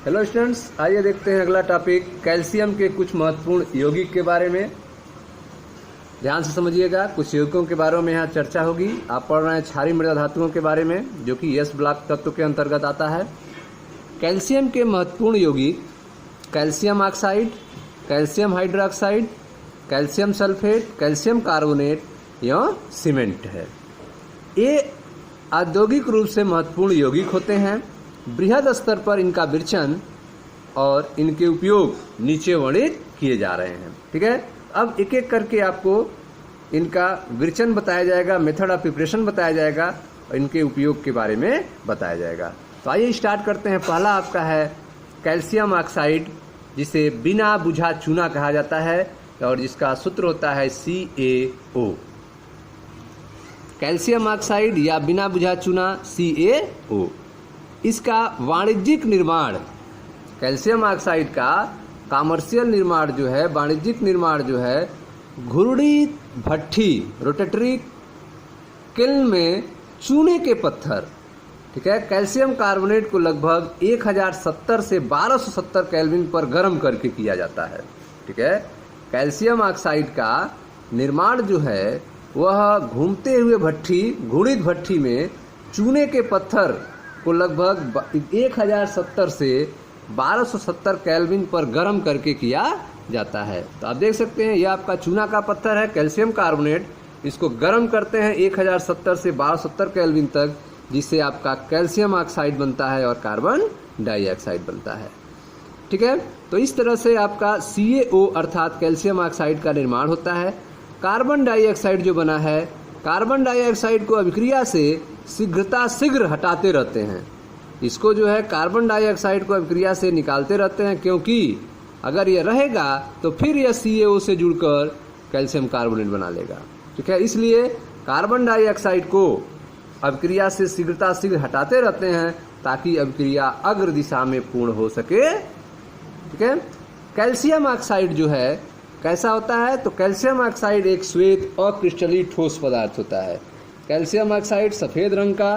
Hello students, आइए देखते हैं अगला टॉपिक कैल्शियम के कुछ महत्वपूर्ण यौगिक के बारे में। ध्यान से समझिएगा, कुछ यौगिकों के बारे में यहाँ चर्चा होगी। आप पढ़ रहे हैं क्षारीय मृदा धातुओं के बारे में, जो कि एस ब्लॉक तत्व के अंतर्गत आता है। कैल्शियम के महत्वपूर्ण यौगिक calcium oxide, calcium hydroxide, calcium sulphate, calcium carbonate या सीमेंट है। ये औद्योगिक रूप से महत्वपूर्ण यौगिक होते हैं। बृहद स्तर पर इनका विरचन और इनके उपयोग नीचे वर्णित किए जा रहे हैं। ठीक है, अब एक एक करके आपको इनका विरचन बताया जाएगा, मेथड ऑफ प्रिपरेशन बताया जाएगा और इनके उपयोग के बारे में बताया जाएगा। तो आइए स्टार्ट करते हैं। पहला आपका है कैल्शियम ऑक्साइड, जिसे बिना बुझा चूना कहा जाता है और जिसका सूत्र होता है CaO। कैल्शियम ऑक्साइड या बिना बुझा चूना CaO। इसका वाणिज्यिक निर्माण, कैल्शियम ऑक्साइड का कॉमर्शियल निर्माण जो है, वाणिज्यिक निर्माण जो है, घुरड़ी भट्ठी रोटेटरी किल्न में चूने के पत्थर, ठीक है, कैल्शियम कार्बोनेट को लगभग 1070 से 1270 केल्विन पर गर्म करके किया जाता है। ठीक है, कैल्शियम ऑक्साइड का निर्माण जो है वह घूमते हुए भट्ठी, घुड़ित भट्ठी में चूने के पत्थर को लगभग 1070 से 1270 केल्विन पर गर्म करके किया जाता है। तो आप देख सकते हैं, यह आपका चूना का पत्थर है, कैल्शियम कार्बोनेट। इसको गर्म करते हैं 1070 से 1270 केल्विन तक, जिससे आपका कैल्शियम ऑक्साइड बनता है और कार्बन डाइऑक्साइड बनता है। ठीक है, तो इस तरह से आपका CaO अर्थात कैल्शियम ऑक्साइड का निर्माण होता है। कार्बन डाइऑक्साइड जो बना है, कार्बन डाइऑक्साइड को अभिक्रिया से शीघ्र हटाते रहते हैं। इसको जो है कार्बन डाइऑक्साइड को अभिक्रिया से निकालते रहते हैं, क्योंकि अगर यह रहेगा तो फिर यह CaO से जुड़कर कैल्शियम कार्बोनेट बना लेगा। ठीक है, इसलिए कार्बन डाइऑक्साइड को अभिक्रिया से शीघ्र हटाते रहते हैं ताकि अभिक्रिया अग्र दिशा में पूर्ण हो सके। ठीक है, कैल्शियम ऑक्साइड जो है कैसा होता है, तो कैल्शियम ऑक्साइड एक श्वेत अक्रिस्टलीय ठोस पदार्थ होता है। कैल्शियम ऑक्साइड सफ़ेद रंग का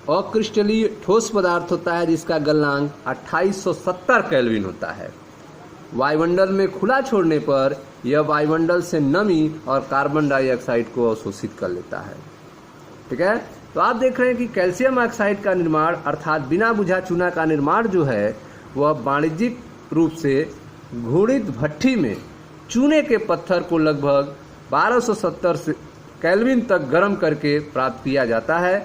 अक्रिस्टलीय ठोस पदार्थ होता है, जिसका गलनांक 2870 केल्विन होता है। वायुमंडल में खुला छोड़ने पर यह वायुमंडल से नमी और कार्बन डाइऑक्साइड को अवशोषित कर लेता है। ठीक है, तो आप देख रहे हैं कि कैल्शियम ऑक्साइड का निर्माण अर्थात बिना बुझा चूना का निर्माण जो है वह वाणिज्यिक रूप से घुड़ित भट्ठी में चूने के पत्थर को लगभग 1270 केल्विन तक गर्म करके प्राप्त किया जाता है।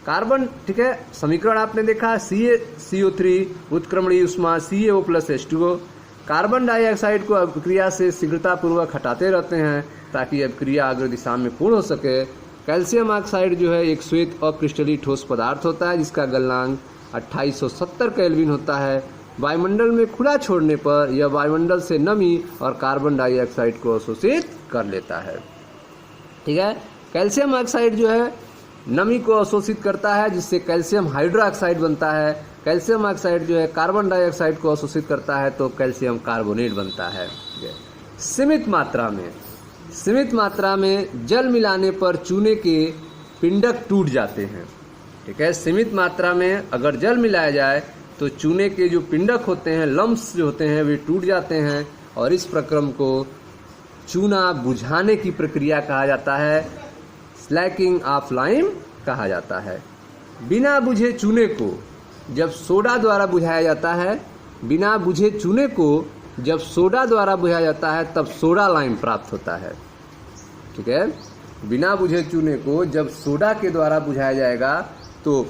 कार्बन, ठीक है, समीकरण आपने देखा, CO3 उत्क्रमणीय ऊष्मा CaO + H2O। कार्बन डाइऑक्साइड को अभिक्रिया से शीघ्रतापूर्वक हटाते रहते हैं ताकि अभिक्रिया अग्र दिशा में पूर्ण हो सके। कैल्शियम ऑक्साइड जो है एक श्वेत अक्रिस्टलीय ठोस पदार्थ होता है, जिसका गलनांक 2870 केल्विन होता है। वायुमंडल में खुला छोड़ने पर यह वायुमंडल से नमी और कार्बन डाइऑक्साइड को अवशोषित कर लेता है। ठीक है, कैल्शियम ऑक्साइड जो है नमी को अवशोषित करता है, जिससे कैल्शियम हाइड्रोक्साइड बनता है। कैल्शियम ऑक्साइड जो है कार्बन डाइऑक्साइड को अवशोषित करता है, तो कैल्शियम कार्बोनेट बनता है। सीमित मात्रा में जल मिलाने पर चूने के पिंडक टूट जाते हैं। ठीक है, सीमित मात्रा में अगर जल मिलाया जाए तो चूने के जो पिंडक होते हैं, लम्प्स जो होते हैं, वे टूट जाते हैं और इस प्रक्रम को चूना बुझाने की प्रक्रिया कहा जाता है, स्लैकिंग ऑफ लाइम कहा जाता है। बिना बुझे चूने को जब सोडा द्वारा बुझाया जाता है, बिना बुझे चूने को जब सोडा द्वारा बुझाया जाता है तब सोडा लाइम प्राप्त होता है। ठीक है, बिना बुझे चूने को जब सोडा के द्वारा बुझाया जाएगा तो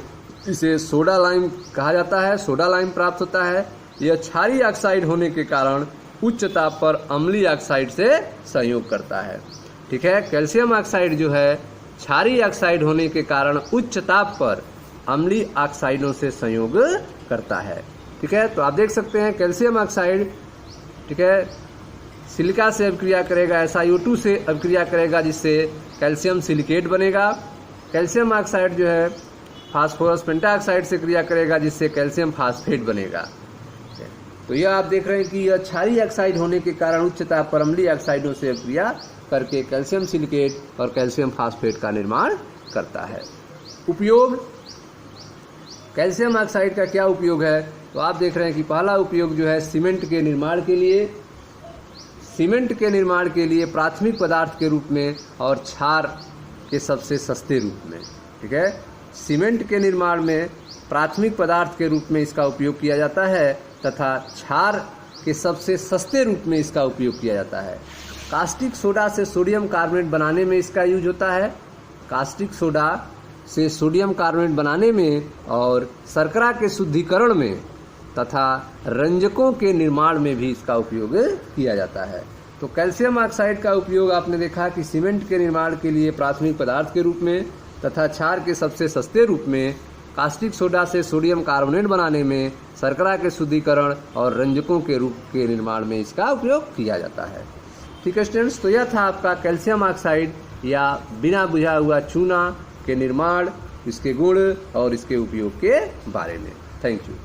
इसे सोडा लाइम कहा जाता है, सोडा लाइम प्राप्त होता है। यह क्षारीय ऑक्साइड होने के कारण उच्च ताप पर अम्लीय ऑक्साइड से संयोग करता है। ठीक है, कैल्शियम ऑक्साइड जो है क्षारीय ऑक्साइड होने के कारण उच्च ताप पर अम्लीय ऑक्साइडों से संयोग करता है। ठीक है, तो आप देख सकते हैं कैल्शियम ऑक्साइड, ठीक है, सिलिका से अभिक्रिया करेगा, SiO2 से अभिक्रिया करेगा, जिससे कैल्शियम सिलिकेट बनेगा। कैल्शियम ऑक्साइड जो है फास्फोरस पेंटाऑक्साइड से क्रिया करेगा, जिससे कैल्शियम फास्फेट बनेगा। तो यह आप देख रहे हैं कि यह क्षारीय ऑक्साइड होने के कारण उच्च ताप पर अम्लीय ऑक्साइडों से क्रिया करके कैल्शियम सिलिकेट और कैल्शियम फास्फेट का निर्माण करता है। उपयोग कैल्शियम ऑक्साइड का क्या उपयोग है, तो आप देख रहे हैं कि पहला उपयोग जो है सीमेंट के निर्माण के लिए, सीमेंट के निर्माण के लिए प्राथमिक पदार्थ के रूप में और क्षार के सबसे सस्ते रूप में। ठीक है, सीमेंट के निर्माण में प्राथमिक पदार्थ के रूप में इसका उपयोग किया जाता है तथा क्षार के सबसे सस्ते रूप में इसका उपयोग किया जाता है। कास्टिक सोडा से सोडियम कार्बोनेट बनाने में इसका यूज होता है, कास्टिक सोडा से सोडियम कार्बोनेट बनाने में और शर्करा के शुद्धिकरण में तथा रंजकों के निर्माण में भी इसका उपयोग किया जाता है। तो कैल्शियम ऑक्साइड का उपयोग आपने देखा कि सीमेंट के निर्माण के लिए प्राथमिक पदार्थ के रूप में तथा क्षार के सबसे सस्ते रूप में, कास्टिक सोडा से सोडियम कार्बोनेट बनाने में, शर्करा के शुद्धिकरण और रंजकों के रूप के निर्माण में इसका उपयोग किया जाता है। ठीक है स्टूडेंट्स, तो यह था आपका कैल्शियम ऑक्साइड या बिना बुझा हुआ चूना के निर्माण, इसके गुण और इसके उपयोग के बारे में। Thank you.